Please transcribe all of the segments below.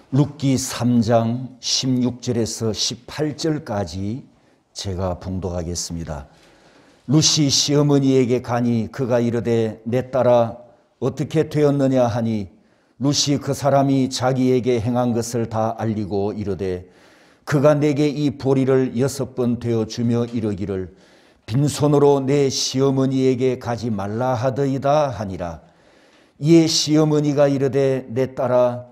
룻기 3장 16절에서 18절까지 제가 봉독하겠습니다. 룻이 시어머니에게 가니 그가 이르되 내 딸아 어떻게 되었느냐 하니 룻이 그 사람이 자기에게 행한 것을 다 알리고 이르되 그가 내게 이 보리를 6번 되어주며 이르기를 빈손으로 내 시어머니에게 가지 말라 하더이다 하니라. 이에 시어머니가 이르되 내 딸아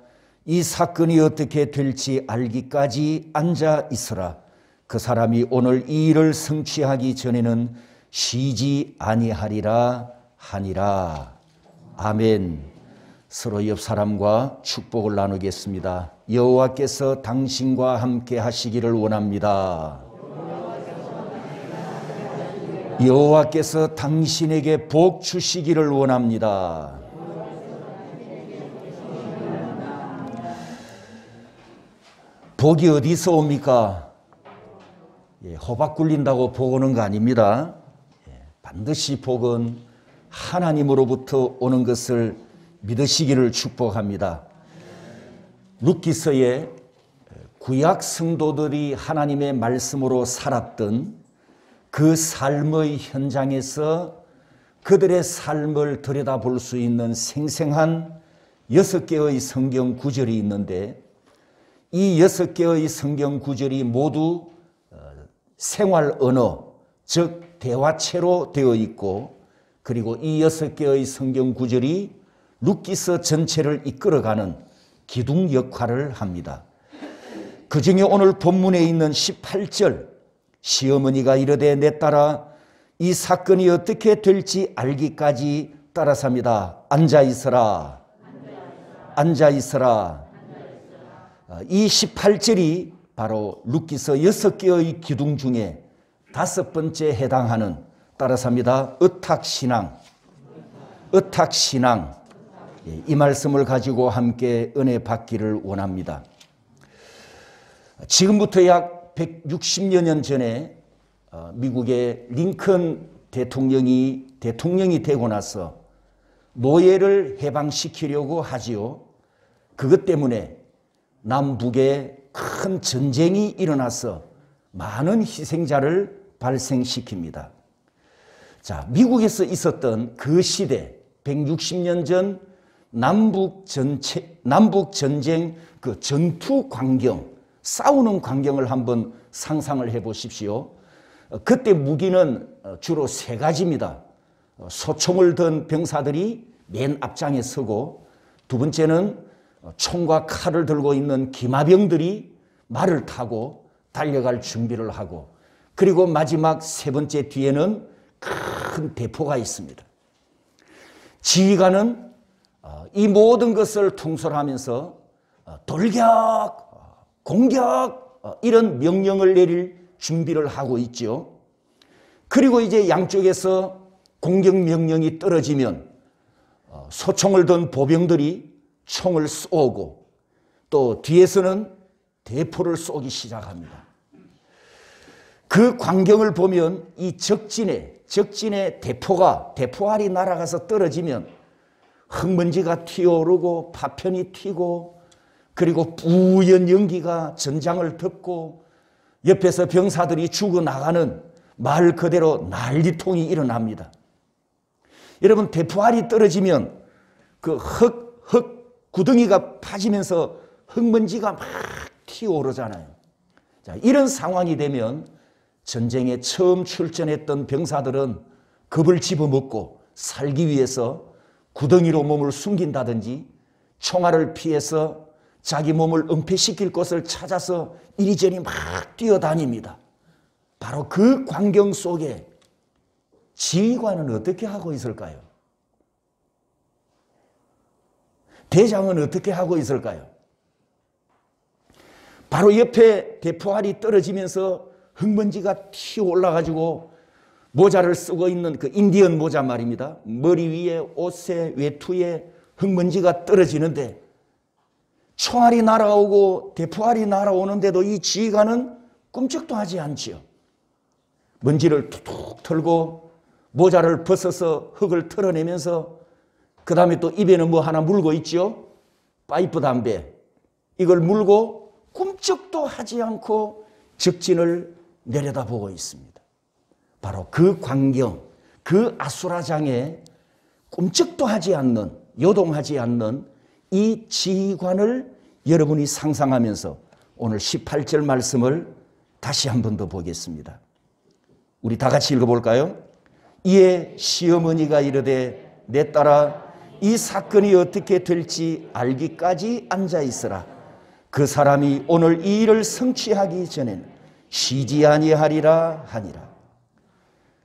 이 사건이 어떻게 될지 알기까지 앉아 있으라. 그 사람이 오늘 이 일을 성취하기 전에는 쉬지 아니하리라 하니라. 아멘. 서로 옆 사람과 축복을 나누겠습니다. 여호와께서 당신과 함께 하시기를 원합니다. 여호와께서 당신에게 복 주시기를 원합니다. 복이 어디서 옵니까? 호박 굴린다고 복 오는 거 아닙니다. 반드시 복은 하나님으로부터 오는 것을 믿으시기를 축복합니다. 룻기서에 구약 성도들이 하나님의 말씀으로 살았던 그 삶의 현장에서 그들의 삶을 들여다볼 수 있는 생생한 6개의 성경 구절이 있는데 이 6개의 성경 구절이 모두 생활 언어, 즉 대화체로 되어 있고 그리고 이 6개의 성경 구절이 룻기서 전체를 이끌어가는 기둥 역할을 합니다. 그 중에 오늘 본문에 있는 18절 시어머니가 이르되 내 딸아 이 사건이 어떻게 될지 알기까지 따라삽니다. 앉아있으라. 앉아있으라. 이 18절이 바로 룻기서 6개의 기둥 중에 5번째 해당하는 따라삽니다. 의탁신앙. 의탁신앙. 이 말씀을 가지고 함께 은혜 받기를 원합니다. 지금부터 약 160여 년 전에 미국의 링컨 대통령이 되고 나서 노예를 해방시키려고 하지요. 그것 때문에 남북에 큰 전쟁이 일어나서 많은 희생자를 발생시킵니다. 자, 미국에서 있었던 그 시대 160년 전 남북 전쟁 그 전투 광경, 싸우는 광경을 한번 상상을 해 보십시오. 그때 무기는 주로 3가지입니다. 소총을 든 병사들이 맨 앞장에 서고 두 번째는 총과 칼을 들고 있는 기마병들이 말을 타고 달려갈 준비를 하고 그리고 마지막 3번째 뒤에는 큰 대포가 있습니다. 지휘관은 이 모든 것을 통솔하면서 돌격, 공격 이런 명령을 내릴 준비를 하고 있죠. 그리고 이제 양쪽에서 공격 명령이 떨어지면 소총을 든 보병들이 총을 쏘고 또 뒤에서는 대포를 쏘기 시작합니다. 그 광경을 보면 이 적진의 대포알이 날아가서 떨어지면 흙먼지가 튀어오르고 파편이 튀고 그리고 뿌연 연기가 전장을 덮고 옆에서 병사들이 죽어나가는 말 그대로 난리통이 일어납니다. 여러분 대포알이 떨어지면 그 흙 구덩이가 파지면서 흙먼지가 막 튀어오르잖아요. 자, 이런 상황이 되면 전쟁에 처음 출전했던 병사들은 겁을 집어먹고 살기 위해서 구덩이로 몸을 숨긴다든지 총알을 피해서 자기 몸을 은폐시킬 곳을 찾아서 이리저리 막 뛰어다닙니다. 바로 그 광경 속에 지휘관은 어떻게 하고 있을까요? 대장은 어떻게 하고 있을까요? 바로 옆에 대포알이 떨어지면서 흙먼지가 튀어 올라가지고 모자를 쓰고 있는 그 인디언 모자 말입니다. 머리 위에 옷에 외투에 흙먼지가 떨어지는데 총알이 날아오고 대포알이 날아오는데도 이 지휘관은 꿈쩍도 하지 않지요. 먼지를 툭툭 털고 모자를 벗어서 흙을 털어내면서 그 다음에 또 입에는 뭐 하나 물고 있죠. 파이프 담배. 이걸 물고 꿈쩍도 하지 않고 적진을 내려다보고 있습니다. 바로 그 광경, 그 아수라장에 꿈쩍도 하지 않는, 요동하지 않는 이 지휘관을 여러분이 상상하면서 오늘 18절 말씀을 다시 한 번 더 보겠습니다. 우리 다 같이 읽어볼까요? 이에 시어머니가 이르되 내 딸아 이 사건이 어떻게 될지 알기까지 앉아있으라. 그 사람이 오늘 이 일을 성취하기 전에는 쉬지 아니하리라 하니라.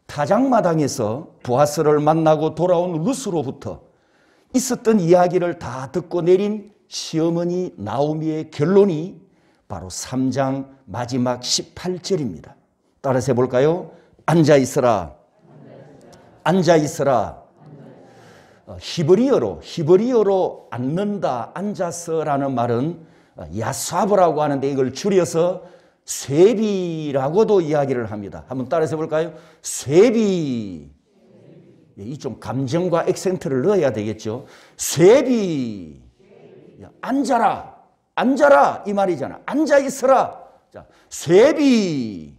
타작마당에서 보아스를 만나고 돌아온 룻으로부터 있었던 이야기를 다 듣고 내린 시어머니 나오미의 결론이 바로 3장 마지막 18절입니다. 따라서 해볼까요? 앉아있으라. 앉아있으라. 히브리어로 앉는다, 앉아서라는 말은 야사브라고 하는데 이걸 줄여서 쇠비라고도 이야기를 합니다. 한번 따라서 해볼까요? 쇠비. 이 좀 감정과 액센트를 넣어야 되겠죠. 쇠비. 앉아라. 앉아라. 이 말이잖아. 앉아있어라. 자, 쇠비.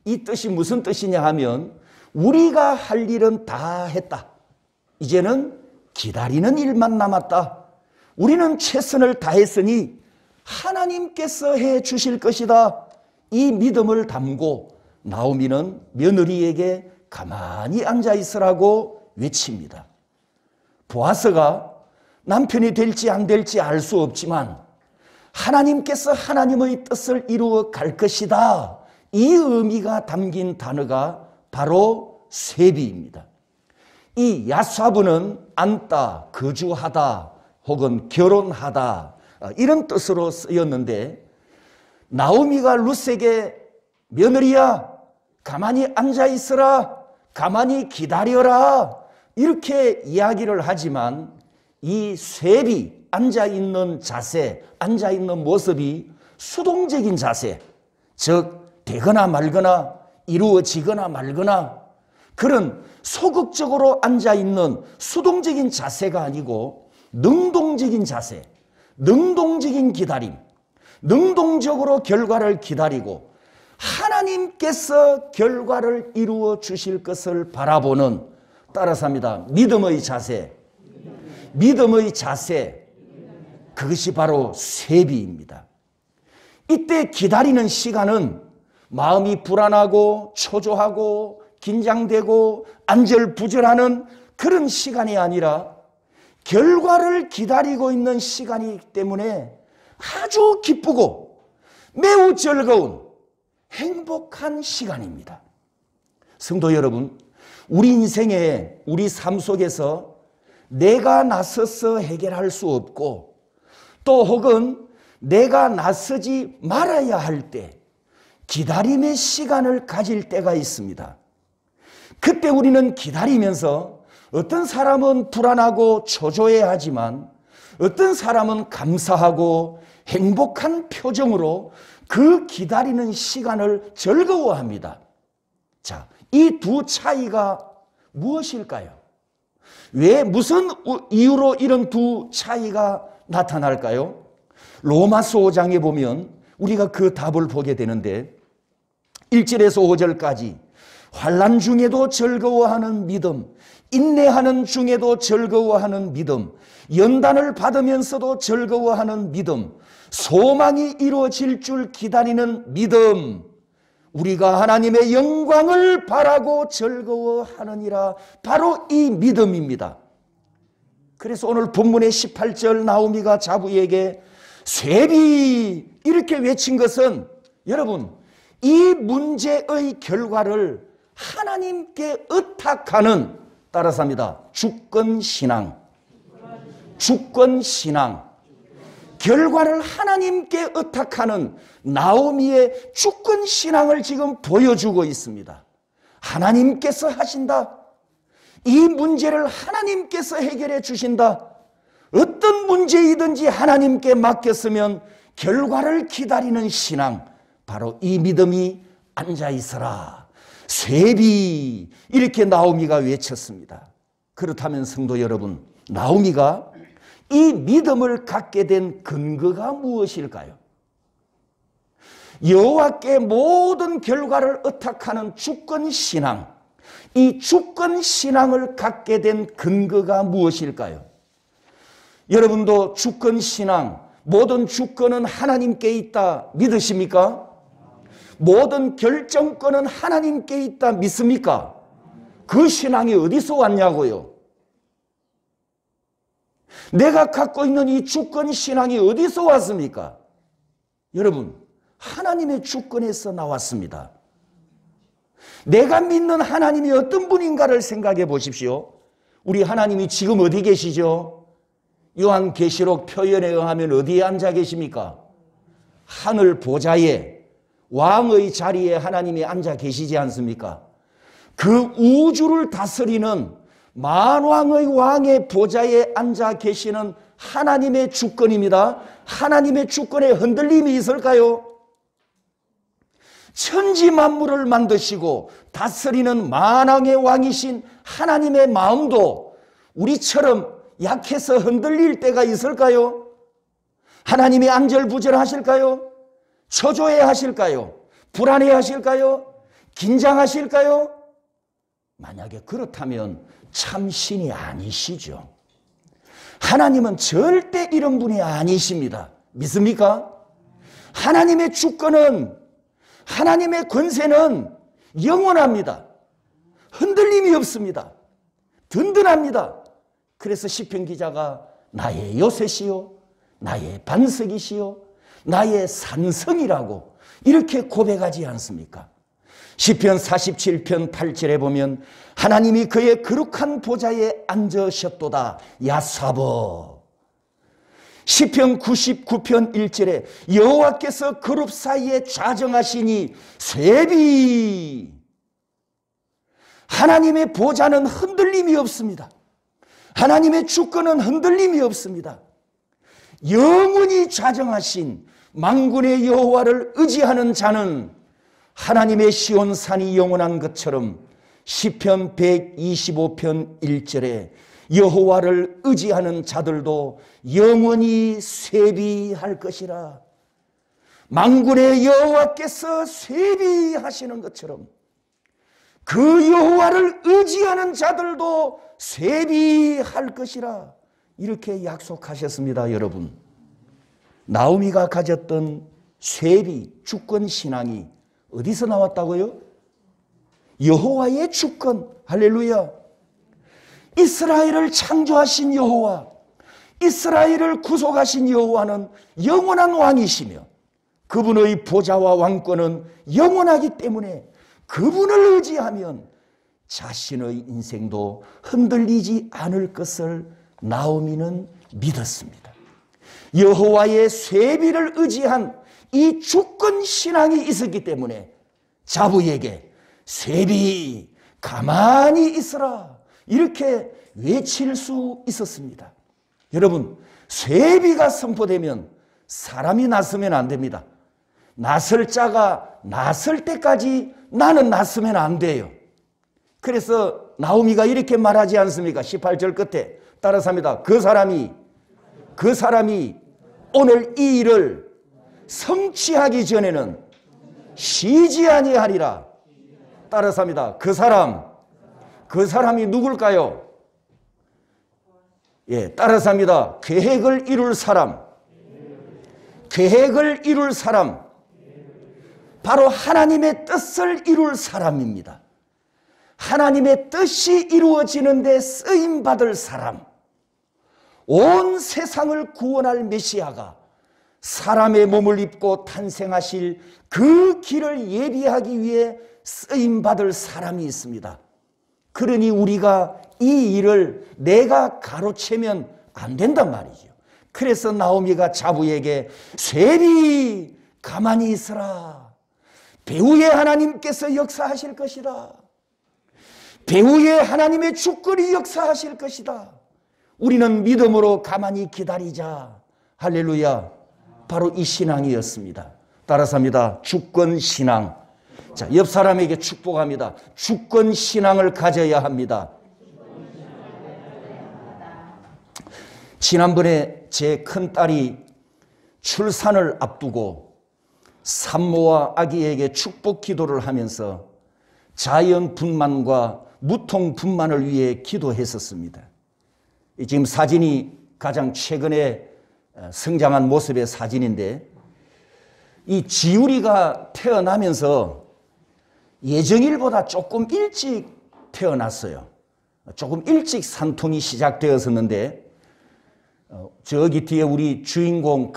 이 뜻이 무슨 뜻이냐 하면 우리가 할 일은 다 했다. 이제는 기다리는 일만 남았다. 우리는 최선을 다했으니 하나님께서 해 주실 것이다. 이 믿음을 담고 나오미는 며느리에게 가만히 앉아 있으라고 외칩니다. 보아스가 남편이 될지 안 될지 알 수 없지만 하나님께서 하나님의 뜻을 이루어 갈 것이다. 이 의미가 담긴 단어가 바로 쇠비입니다. 이 야사브는 앉다, 거주하다 혹은 결혼하다 이런 뜻으로 쓰였는데 나오미가 룻에게 며느리야 가만히 앉아있으라, 가만히 기다려라 이렇게 이야기를 하지만 이 쇠비, 앉아있는 자세, 앉아있는 모습이 수동적인 자세, 즉 되거나 말거나 이루어지거나 말거나 그런 소극적으로 앉아있는 수동적인 자세가 아니고 능동적인 자세, 능동적인 기다림, 능동적으로 결과를 기다리고 하나님께서 결과를 이루어 주실 것을 바라보는, 따라서 합니다, 믿음의 자세. 믿음의 자세, 그것이 바로 쇠비입니다. 이때 기다리는 시간은 마음이 불안하고 초조하고 긴장되고 안절부절하는 그런 시간이 아니라 결과를 기다리고 있는 시간이기 때문에 아주 기쁘고 매우 즐거운 행복한 시간입니다. 성도 여러분, 우리 인생에, 우리 삶 속에서 내가 나서서 해결할 수 없고 또 혹은 내가 나서지 말아야 할 때 기다림의 시간을 가질 때가 있습니다. 그때 우리는 기다리면서 어떤 사람은 불안하고 초조해하지만 어떤 사람은 감사하고 행복한 표정으로 그 기다리는 시간을 즐거워합니다. 자, 이 두 차이가 무엇일까요? 왜, 무슨 이유로 이런 두 차이가 나타날까요? 로마서 5장에 보면 우리가 그 답을 보게 되는데 1절에서 5절까지 환난 중에도 즐거워하는 믿음, 인내하는 중에도 즐거워하는 믿음, 연단을 받으면서도 즐거워하는 믿음, 소망이 이루어질 줄 기다리는 믿음, 우리가 하나님의 영광을 바라고 즐거워하느니라. 바로 이 믿음입니다. 그래서 오늘 본문의 18절 나오미가 자부에게 쇠비 이렇게 외친 것은 여러분, 이 문제의 결과를 하나님께 의탁하는, 따라서 합니다, 주권신앙. 주권신앙. 결과를 하나님께 의탁하는 나오미의 주권신앙을 지금 보여주고 있습니다. 하나님께서 하신다. 이 문제를 하나님께서 해결해 주신다. 어떤 문제이든지 하나님께 맡겼으면 결과를 기다리는 신앙, 바로 이 믿음이 앉아있어라. 쇠비, 이렇게 나오미가 외쳤습니다. 그렇다면 성도 여러분, 나오미가 이 믿음을 갖게 된 근거가 무엇일까요? 여호와께 모든 결과를 의탁하는 주권신앙, 이 주권신앙을 갖게 된 근거가 무엇일까요? 여러분도 주권신앙, 모든 주권은 하나님께 있다 믿으십니까? 모든 결정권은 하나님께 있다 믿습니까? 그 신앙이 어디서 왔냐고요? 내가 갖고 있는 이 주권신앙이 어디서 왔습니까? 여러분, 하나님의 주권에서 나왔습니다. 내가 믿는 하나님이 어떤 분인가를 생각해 보십시오. 우리 하나님이 지금 어디 계시죠? 요한계시록 표현에 의하면 어디에 앉아 계십니까? 하늘 보좌에, 왕의 자리에 하나님이 앉아 계시지 않습니까? 그 우주를 다스리는 만왕의 왕의 보좌에 앉아 계시는 하나님의 주권입니다. 하나님의 주권에 흔들림이 있을까요? 천지 만물을 만드시고 다스리는 만왕의 왕이신 하나님의 마음도 우리처럼 약해서 흔들릴 때가 있을까요? 하나님이 안절부절하실까요? 초조해 하실까요? 불안해 하실까요? 긴장하실까요? 만약에 그렇다면 참 신이 아니시죠. 하나님은 절대 이런 분이 아니십니다. 믿습니까? 하나님의 주권은, 하나님의 권세는 영원합니다. 흔들림이 없습니다. 든든합니다. 그래서 시편 기자가 나의 요새시요, 나의 반석이시요, 나의 산성이라고 이렇게 고백하지 않습니까? 시편 47편 8절에 보면 하나님이 그의 거룩한 보좌에 앉으셨도다 야사버. 시편 99편 1절에 여호와께서 그룹 사이에 좌정하시니 쇠비. 하나님의 보좌는 흔들림이 없습니다. 하나님의 주권은 흔들림이 없습니다. 영원히 좌정하신 만군의 여호와를 의지하는 자는 하나님의 시온산이 영원한 것처럼 시편 125편 1절에 여호와를 의지하는 자들도 영원히 쇠비할 것이라. 만군의 여호와께서 쇠비하시는 것처럼 그 여호와를 의지하는 자들도 쇠비할 것이라. 이렇게 약속하셨습니다. 여러분, 나오미가 가졌던 쇠비 주권신앙이 어디서 나왔다고요? 여호와의 주권. 할렐루야. 이스라엘을 창조하신 여호와, 이스라엘을 구속하신 여호와는 영원한 왕이시며 그분의 보좌와 왕권은 영원하기 때문에 그분을 의지하면 자신의 인생도 흔들리지 않을 것을 나오미는 믿었습니다. 여호와의 쇠비를 의지한 이 주권 신앙이 있었기 때문에 자부에게 쇠비 가만히 있으라 이렇게 외칠 수 있었습니다. 여러분, 쇠비가 선포되면 사람이 나서면 안 됩니다. 나설 자가 나설 때까지 나는 나서면 안 돼요. 그래서 나오미가 이렇게 말하지 않습니까? 18절 끝에 따라서 합니다. 그 사람이 오늘 이 일을 성취하기 전에는 쉬지 아니하리라. 따라서 합니다. 그 사람이 누굴까요? 예, 따라서 합니다. 계획을 이룰 사람. 바로 하나님의 뜻을 이룰 사람입니다. 하나님의 뜻이 이루어지는데 쓰임받을 사람. 온 세상을 구원할 메시아가 사람의 몸을 입고 탄생하실 그 길을 예비하기 위해 쓰임받을 사람이 있습니다. 그러니 우리가 이 일을 내가 가로채면 안 된단 말이죠. 그래서 나오미가 자부에게 쇠비 가만히 있으라. 배후에 하나님께서 역사하실 것이다. 배후에 하나님의 주권이 역사하실 것이다. 우리는 믿음으로 가만히 기다리자. 할렐루야. 바로 이 신앙이었습니다. 따라서 합니다. 주권신앙. 자, 옆 사람에게 축복합니다. 주권신앙을 가져야 합니다. 지난번에 제 큰딸이 출산을 앞두고 산모와 아기에게 축복 기도를 하면서 자연 분만과 무통 분만을 위해 기도했었습니다. 지금 사진이 가장 최근에 성장한 모습의 사진인데, 이 지우리가 태어나면서 예정일보다 조금 일찍 태어났어요. 조금 일찍 산통이 시작되었었는데, 저기 뒤에 우리 주인공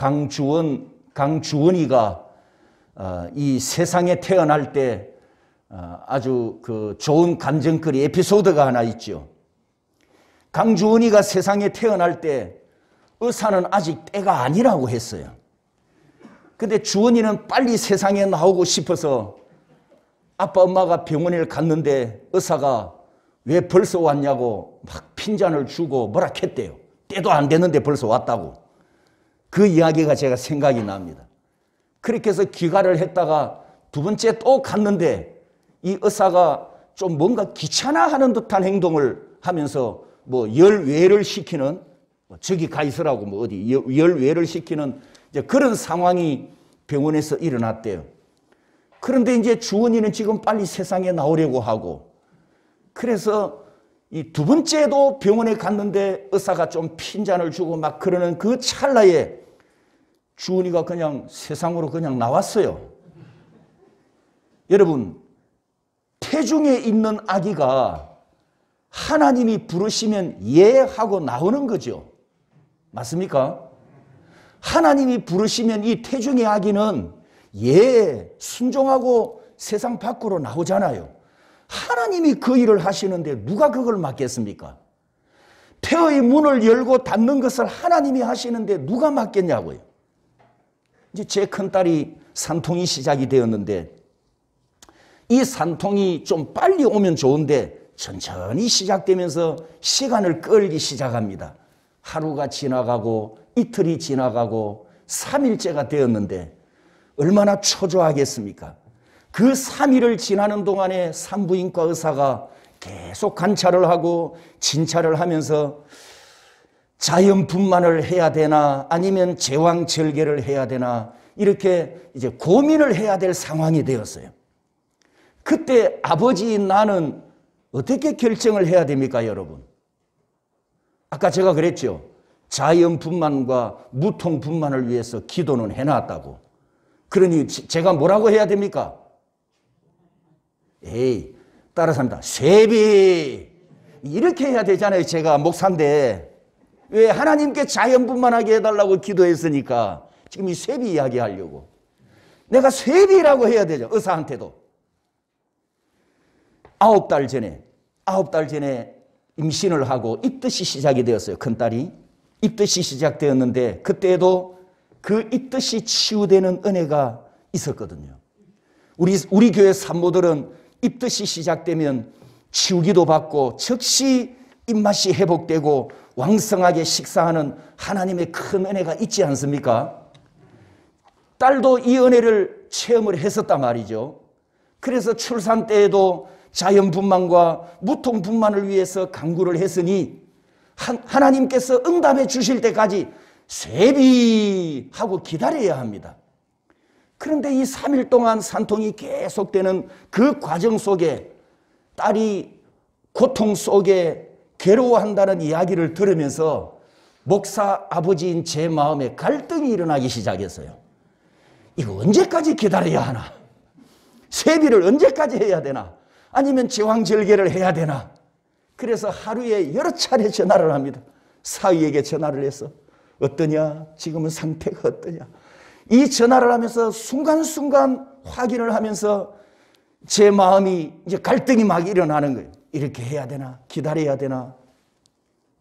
강주원이가 이 세상에 태어날 때 아주 그 좋은 감정거리 에피소드가 하나 있죠. 강주원이가 세상에 태어날 때 의사는 아직 때가 아니라고 했어요. 근데 주원이는 빨리 세상에 나오고 싶어서 아빠 엄마가 병원에 갔는데 의사가 왜 벌써 왔냐고 막 핀잔을 주고 뭐라 했대요. 때도 안 됐는데 벌써 왔다고. 그 이야기가 제가 생각이 납니다. 그렇게 해서 귀가를 했다가 두 번째 또 갔는데 이 의사가 좀 뭔가 귀찮아하는 듯한 행동을 하면서 뭐 열외를 시키는, 저기 가 있으라고 뭐 어디 열외를 시키는 이제 그런 상황이 병원에서 일어났대요. 그런데 이제 주원이는 지금 빨리 세상에 나오려고 하고, 그래서 이 두 번째도 병원에 갔는데 의사가 좀 핀잔을 주고 막 그러는 그 찰나에 주원이가 그냥 세상으로 그냥 나왔어요. 여러분, 태중에 있는 아기가 하나님이 부르시면 예 하고 나오는 거죠. 맞습니까? 하나님이 부르시면 이 태중의 아기는 예, 순종하고 세상 밖으로 나오잖아요. 하나님이 그 일을 하시는데 누가 그걸 막겠습니까? 폐의 문을 열고 닫는 것을 하나님이 하시는데 누가 막겠냐고요. 이제 제 큰딸이 산통이 시작이 되었는데, 이 산통이 좀 빨리 오면 좋은데 천천히 시작되면서 시간을 끌기 시작합니다. 하루가 지나가고 이틀이 지나가고 3일째가 되었는데 얼마나 초조하겠습니까? 그 3일을 지나는 동안에 산부인과 의사가 계속 관찰을 하고 진찰을 하면서 자연 분만을 해야 되나 아니면 제왕절개를 해야 되나 이렇게 이제 고민을 해야 될 상황이 되었어요. 그때 아버지인 나는 어떻게 결정을 해야 됩니까, 여러분? 아까 제가 그랬죠. 자연 분만과 무통 분만을 위해서 기도는 해놨다고. 그러니 제가 뭐라고 해야 됩니까? 에이, 따라서 합니다. 쇠비! 이렇게 해야 되잖아요. 제가 목사인데. 왜 하나님께 자연 분만하게 해달라고 기도했으니까 지금 이 쇠비 이야기 하려고. 내가 쇠비라고 해야 되죠. 의사한테도. 9달 전에 임신을 하고 입덧이 시작이 되었어요. 큰딸이. 입덧이 시작되었는데 그때도 그 입덧이 치유되는 은혜가 있었거든요. 우리 교회 산모들은 입덧이 시작되면 치우기도 받고 즉시 입맛이 회복되고 왕성하게 식사하는 하나님의 큰 은혜가 있지 않습니까? 딸도 이 은혜를 체험을 했었단 말이죠. 그래서 출산 때에도 자연분만과 무통분만을 위해서 간구를 했으니 하나님께서 응답해 주실 때까지 쇠비하고 기다려야 합니다. 그런데 이 3일 동안 산통이 계속되는 그 과정 속에 딸이 고통 속에 괴로워한다는 이야기를 들으면서 목사 아버지인 제 마음에 갈등이 일어나기 시작했어요. 이거 언제까지 기다려야 하나? 세비를 언제까지 해야 되나? 아니면 제왕절개를 해야 되나? 그래서 하루에 여러 차례 전화를 합니다. 사위에게 전화를 해서 어떠냐? 지금은 상태가 어떠냐? 이 전화를 하면서 순간순간 확인을 하면서 제 마음이 이제 갈등이 막 일어나는 거예요. 이렇게 해야 되나? 기다려야 되나?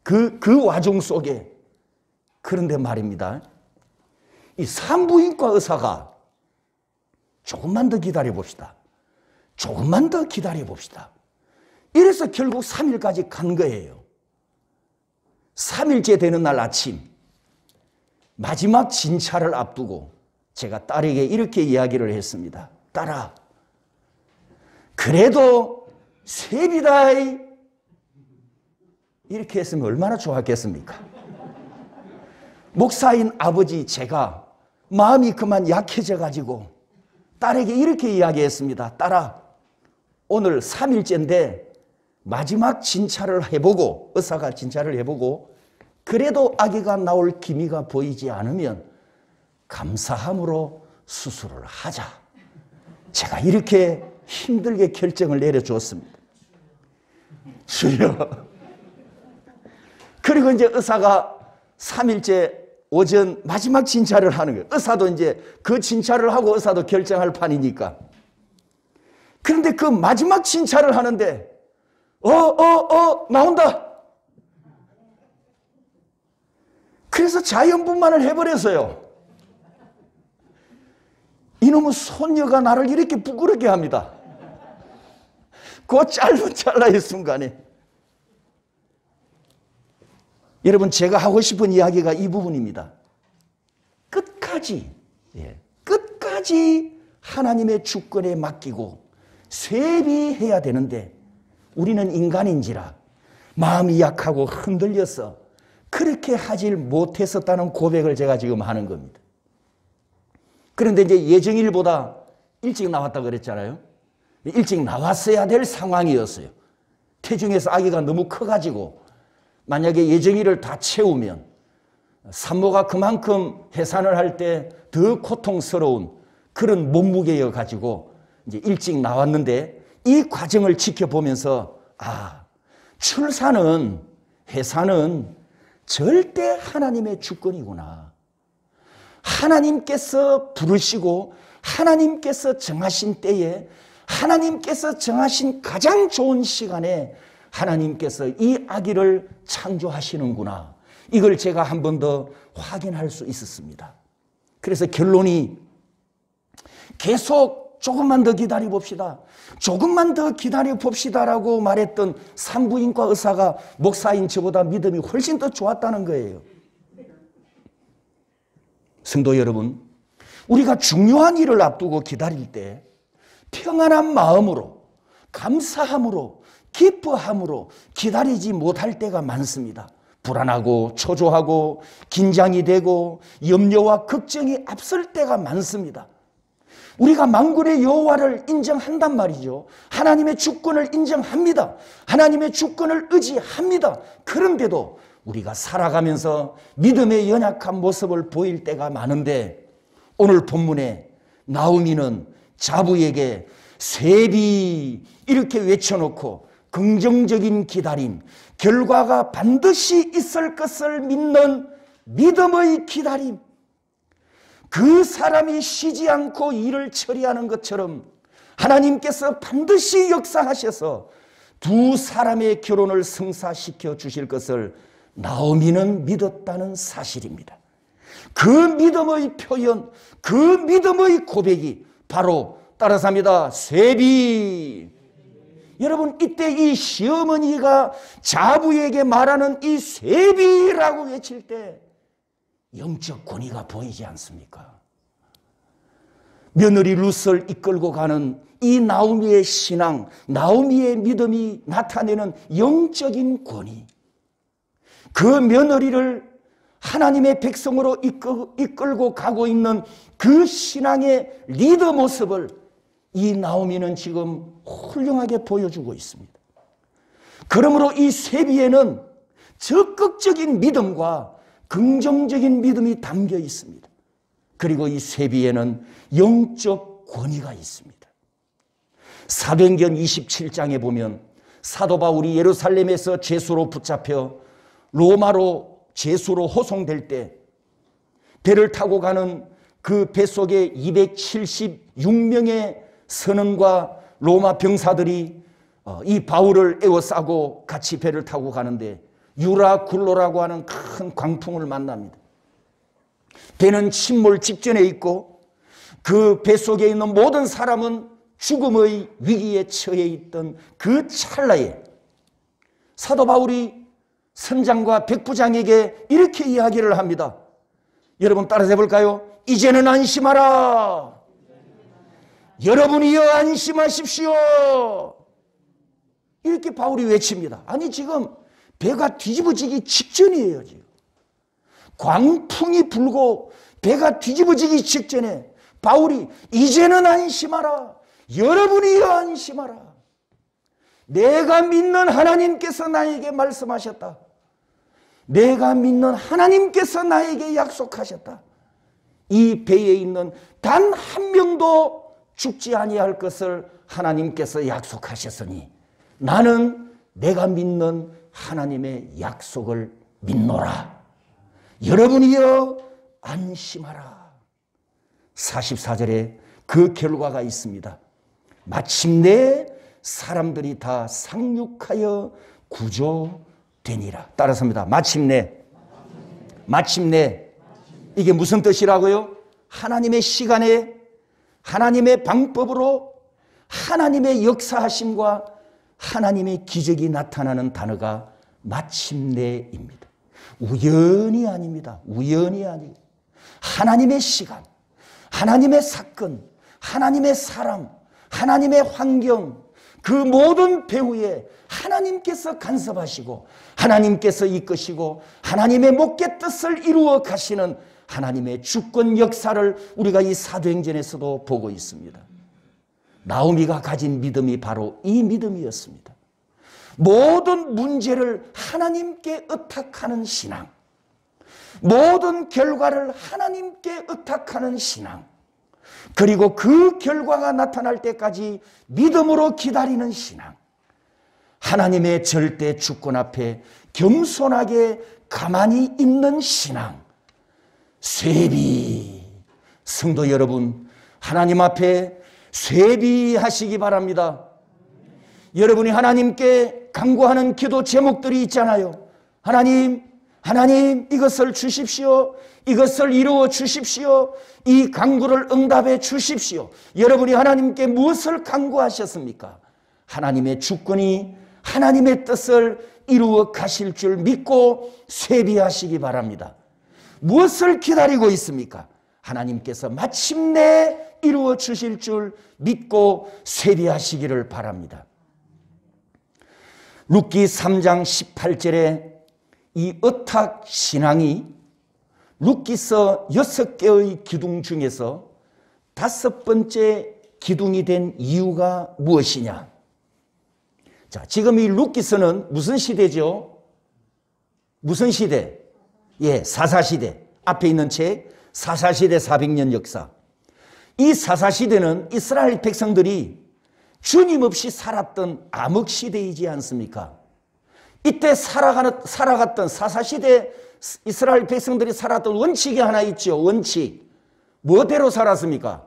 그 와중 속에. 그런데 말입니다. 이 산부인과 의사가 조금만 더 기다려 봅시다. 조금만 더 기다려 봅시다. 이래서 결국 3일까지 간 거예요. 3일째 되는 날 아침 마지막 진찰을 앞두고 제가 딸에게 이렇게 이야기를 했습니다. 딸아, 그래도 쇠비다. 이렇게 했으면 얼마나 좋았겠습니까? 목사인 아버지 제가 마음이 그만 약해져 가지고 딸에게 이렇게 이야기했습니다. 딸아, 오늘 3일째인데 마지막 진찰을 해보고, 의사가 진찰을 해보고 그래도 아기가 나올 기미가 보이지 않으면 감사함으로 수술을 하자. 제가 이렇게 힘들게 결정을 내려줬습니다. 주여. 그리고 이제 의사가 3일째 오전 마지막 진찰을 하는 거예요. 의사도 이제 그 진찰을 하고 의사도 결정할 판이니까. 그런데 그 마지막 진찰을 하는데 나온다. 그래서 자연분만을 해버렸어요. 이놈의 손녀가 나를 이렇게 부끄럽게 합니다. 그 짧은 찰나의 순간에. 여러분, 제가 하고 싶은 이야기가 이 부분입니다. 끝까지 하나님의 주권에 맡기고 쇠비해야 되는데 우리는 인간인지라 마음이 약하고 흔들려서 그렇게 하질 못했었다는 고백을 제가 지금 하는 겁니다. 그런데 이제 예정일보다 일찍 나왔다 그랬잖아요. 일찍 나왔어야 될 상황이었어요. 태중에서 아기가 너무 커가지고 만약에 예정일을 다 채우면 산모가 그만큼 해산을 할 때 더 고통스러운 그런 몸무게여 가지고 이제 일찍 나왔는데, 이 과정을 지켜보면서 출산은, 해산은 절대 하나님의 주권이구나. 하나님께서 부르시고 하나님께서 정하신 때에 하나님께서 정하신 가장 좋은 시간에 하나님께서 이 아기를 창조하시는구나. 이걸 제가 한 번 더 확인할 수 있었습니다. 그래서 결론이 계속 조금만 더 기다려 봅시다. 조금만 더 기다려 봅시다라고 말했던 산부인과 의사가 목사인 저보다 믿음이 훨씬 더 좋았다는 거예요. 성도 여러분, 우리가 중요한 일을 앞두고 기다릴 때 평안한 마음으로, 감사함으로, 기뻐함으로 기다리지 못할 때가 많습니다. 불안하고 초조하고 긴장이 되고 염려와 걱정이 앞설 때가 많습니다. 우리가 만군의 여호와를 인정한단 말이죠. 하나님의 주권을 인정합니다. 하나님의 주권을 의지합니다. 그런데도 우리가 살아가면서 믿음의 연약한 모습을 보일 때가 많은데, 오늘 본문에 나오미는 자부에게 쇠비 이렇게 외쳐놓고 긍정적인 기다림, 결과가 반드시 있을 것을 믿는 믿음의 기다림, 그 사람이 쉬지 않고 일을 처리하는 것처럼 하나님께서 반드시 역사하셔서 두 사람의 결혼을 성사시켜 주실 것을 나오미는 믿었다는 사실입니다. 그 믿음의 표현, 그 믿음의 고백이 바로 따라서 합니다. 쇠비. 여러분, 이때 이 시어머니가 자부에게 말하는 이 쇠비라고 외칠 때 영적 권위가 보이지 않습니까? 며느리 룻을 이끌고 가는 이 나오미의 신앙, 나오미의 믿음이 나타내는 영적인 권위, 그 며느리를 하나님의 백성으로 이끌고 가고 있는 그 신앙의 리더 모습을 이 나오미는 지금 훌륭하게 보여주고 있습니다. 그러므로 이 쇠비에는 적극적인 믿음과 긍정적인 믿음이 담겨 있습니다. 그리고 이 쇠비에는 영적 권위가 있습니다. 사도행전 27장에 보면 사도 바울이 예루살렘에서 죄수로 붙잡혀 로마로 죄수로 호송될 때 배를 타고 가는 그 배 속에 276명의 선원과 로마 병사들이 이 바울을 에워싸고 같이 배를 타고 가는데 유라굴로라고 하는 큰 광풍을 만납니다. 배는 침몰 직전에 있고 그 배 속에 있는 모든 사람은 죽음의 위기에 처해 있던 그 찰나에 사도 바울이 선장과 백부장에게 이렇게 이야기를 합니다. 여러분 따라서 해볼까요? 이제는 안심하라. 여러분이여 안심하십시오. 이렇게 바울이 외칩니다. 아니 지금 배가 뒤집어지기 직전이에요. 지금 광풍이 불고 배가 뒤집어지기 직전에 바울이 이제는 안심하라. 여러분이 안심하라. 내가 믿는 하나님께서 나에게 말씀하셨다. 내가 믿는 하나님께서 나에게 약속하셨다. 이 배에 있는 단 한 명도 죽지 아니할 것을 하나님께서 약속하셨으니 나는 내가 믿는 하나님의 약속을 믿노라. 여러분이여 안심하라. 44절에 그 결과가 있습니다. 마침내 사람들이 다 상륙하여 구조되니라. 따라서입니다. 마침내. 마침내. 이게 무슨 뜻이라고요? 하나님의 시간에 하나님의 방법으로 하나님의 역사하심과 하나님의 기적이 나타나는 단어가 마침내입니다. 우연이 아닙니다. 우연이 아니고 하나님의 시간, 하나님의 사건, 하나님의 사람, 하나님의 환경, 그 모든 배후에 하나님께서 간섭하시고 하나님께서 이끄시고 하나님의 목계 뜻을 이루어 가시는 하나님의 주권 역사를 우리가 이 사도행전에서도 보고 있습니다. 나오미가 가진 믿음이 바로 이 믿음이었습니다. 모든 문제를 하나님께 의탁하는 신앙, 모든 결과를 하나님께 의탁하는 신앙, 그리고 그 결과가 나타날 때까지 믿음으로 기다리는 신앙, 하나님의 절대 주권 앞에 겸손하게 가만히 있는 신앙, 쇠비. 성도 여러분, 하나님 앞에 쇠비하시기 바랍니다. 여러분이 하나님께 간구하는 기도 제목들이 있잖아요. 하나님, 하나님 이것을 주십시오. 이것을 이루어 주십시오. 이 간구를 응답해 주십시오. 여러분이 하나님께 무엇을 간구하셨습니까? 하나님의 주권이 하나님의 뜻을 이루어 가실 줄 믿고 쇠비하시기 바랍니다. 무엇을 기다리고 있습니까? 하나님께서 마침내 이루어 주실 줄 믿고 쇠비하시기를 바랍니다. 룻기 3장 18절에 이 의탁 신앙이 룻기서 6개의 기둥 중에서 5번째 기둥이 된 이유가 무엇이냐? 자, 지금 이 룻기서는 무슨 시대죠? 무슨 시대? 예, 사사시대. 앞에 있는 책 사사시대 400년 역사. 이 사사시대는 이스라엘 백성들이 주님 없이 살았던 암흑시대이지 않습니까? 이때 살아갔던 사사시대 이스라엘 백성들이 살았던 원칙이 하나 있죠. 원칙. 뭐대로 살았습니까?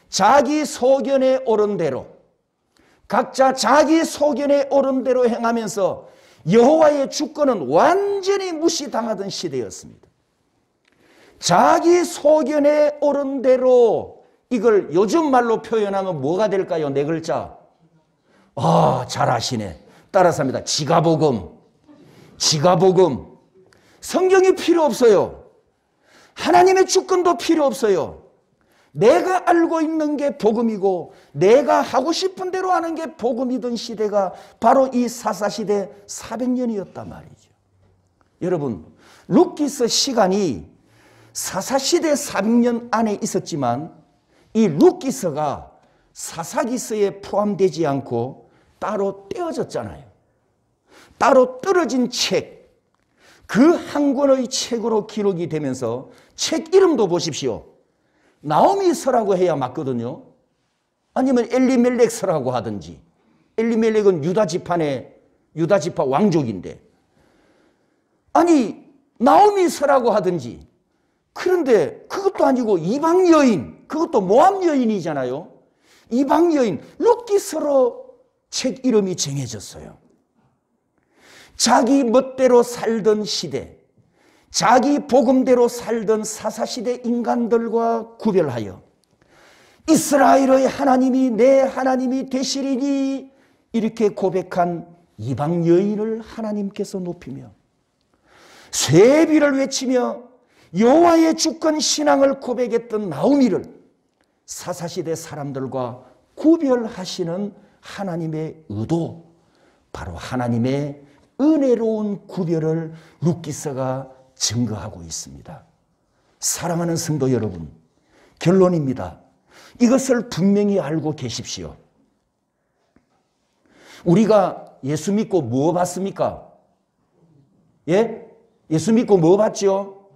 자기 소견에 오른 대로, 각자 자기 소견에 오른 대로 행하면서 여호와의 주권은 완전히 무시당하던 시대였습니다. 자기 소견에 오른 대로, 이걸 요즘 말로 표현하면 뭐가 될까요? 네 글자. 아, 잘 아시네. 따라서 합니다. 지가복음. 지가복음. 성경이 필요 없어요. 하나님의 주권도 필요 없어요. 내가 알고 있는 게 복음이고 내가 하고 싶은 대로 하는 게 복음이던 시대가 바로 이 사사시대 400년이었단 말이죠. 여러분, 룻기서 시간이 사사시대 400년 안에 있었지만 이 룻기서가 사사기서에 포함되지 않고 따로 떼어졌잖아요. 따로 떨어진 책, 그 한 권의 책으로 기록이 되면서 책 이름도 보십시오. 나오미서라고 해야 맞거든요. 아니면 엘리멜렉서라고 하든지. 엘리멜렉은 유다 지파 왕족인데. 아니, 나오미서라고 하든지. 그런데 그것도 아니고 이방 여인, 그것도 모압 여인이잖아요. 이방 여인, 룻기서로 책 이름이 정해졌어요. 자기 멋대로 살던 시대, 자기 복음대로 살던 사사시대 인간들과 구별하여 이스라엘의 하나님이 내 하나님이 되시리니 이렇게 고백한 이방 여인을 하나님께서 높이며 쇠비를 외치며 여호와의 주권 신앙을 고백했던 나오미를 사사시대 사람들과 구별하시는 하나님의 의도, 바로 하나님의 은혜로운 구별을 룻기서가 증거하고 있습니다. 사랑하는 성도 여러분, 결론입니다. 이것을 분명히 알고 계십시오. 우리가 예수 믿고 뭐 받습니까? 예? 예수 믿고 뭐 받죠?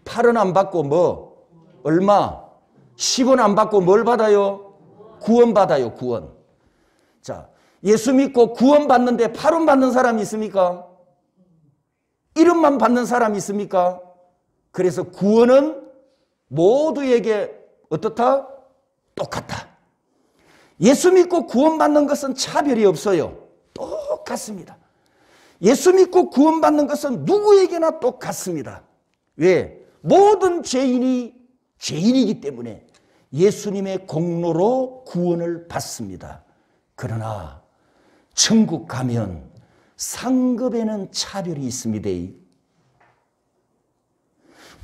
8원 안 받고 뭐? 얼마? 10원 안 받고 뭘 받아요? 구원 받아요, 구원. 자, 예수 믿고 구원 받는데 8원 받는 사람이 있습니까? 1원만 받는 사람이 있습니까? 그래서 구원은 모두에게 어떻다? 똑같다. 예수 믿고 구원받는 것은 차별이 없어요. 똑같습니다. 예수 믿고 구원받는 것은 누구에게나 똑같습니다. 왜? 모든 죄인이 죄인이기 때문에 예수님의 공로로 구원을 받습니다. 그러나 천국 가면 상급에는 차별이 있습니다.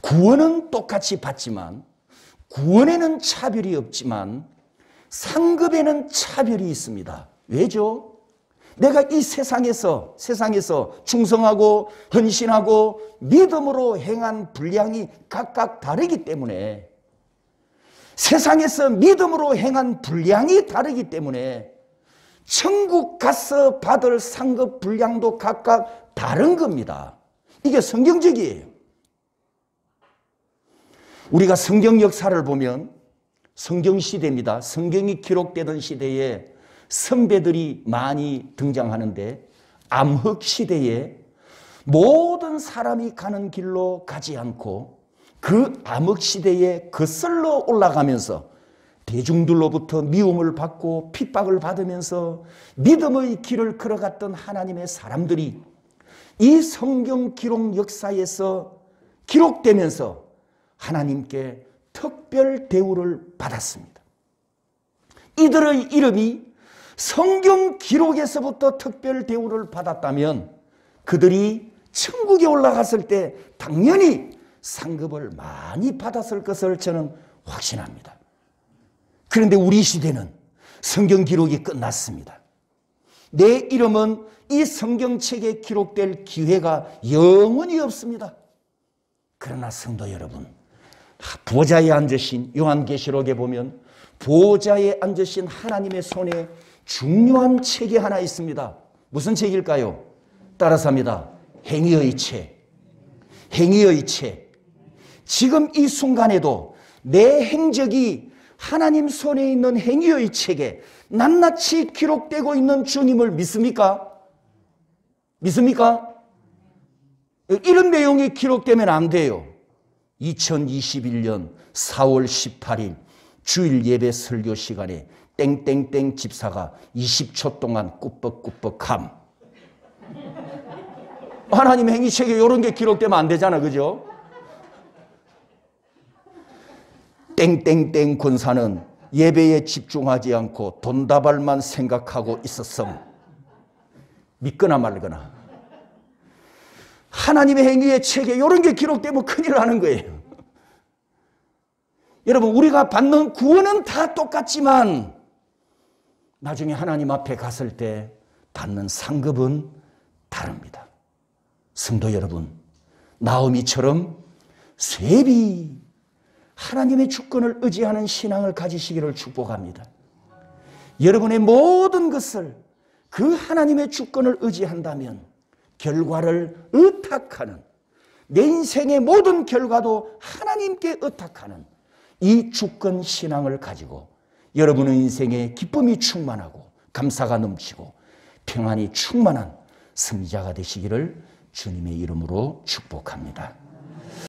구원은 똑같이 받지만 구원에는 차별이 없지만 상급에는 차별이 있습니다. 왜죠? 내가 이 세상에서 충성하고 헌신하고 믿음으로 행한 분량이 각각 다르기 때문에 세상에서 믿음으로 행한 분량이 다르기 때문에 천국 가서 받을 상급 분량도 각각 다른 겁니다. 이게 성경적이에요. 우리가 성경 역사를 보면 성경 시대입니다. 성경이 기록되던 시대에 선배들이 많이 등장하는데 암흑 시대에 모든 사람이 가는 길로 가지 않고 그 암흑 시대에 거슬러 올라가면서 대중들로부터 미움을 받고 핍박을 받으면서 믿음의 길을 걸어갔던 하나님의 사람들이 이 성경 기록 역사에서 기록되면서 하나님께 특별 대우를 받았습니다. 이들의 이름이 성경 기록에서부터 특별 대우를 받았다면 그들이 천국에 올라갔을 때 당연히 상급을 많이 받았을 것을 저는 확신합니다. 그런데 우리 시대는 성경 기록이 끝났습니다. 내 이름은 이 성경책에 기록될 기회가 영원히 없습니다. 그러나 성도 여러분, 보좌에 앉으신 요한계시록에 보면 보좌에 앉으신 하나님의 손에 중요한 책이 하나 있습니다. 무슨 책일까요? 따라서 합니다. 행위의 책. 행위의 책. 지금 이 순간에도 내 행적이 하나님 손에 있는 행위의 책에 낱낱이 기록되고 있는 주님을 믿습니까? 믿습니까? 이런 내용이 기록되면 안 돼요. 2021년 4월 18일 주일 예배 설교 시간에 땡땡땡 집사가 20초 동안 꾸벅꾸벅함. 하나님 행위책에 이런 게 기록되면 안 되잖아, 그죠? 땡땡땡 권사는 예배에 집중하지 않고 돈다발만 생각하고 있었음. 믿거나 말거나. 하나님의 행위의 책에 이런 게 기록되면 큰일 나는 거예요. 여러분, 우리가 받는 구원은 다 똑같지만 나중에 하나님 앞에 갔을 때 받는 상급은 다릅니다. 성도 여러분, 나오미처럼 쇠비 하나님의 주권을 의지하는 신앙을 가지시기를 축복합니다. 여러분의 모든 것을 그 하나님의 주권을 의지한다면 결과를 의탁하는, 내 인생의 모든 결과도 하나님께 의탁하는 이 주권 신앙을 가지고 여러분의 인생에 기쁨이 충만하고 감사가 넘치고 평안이 충만한 승리자가 되시기를 주님의 이름으로 축복합니다.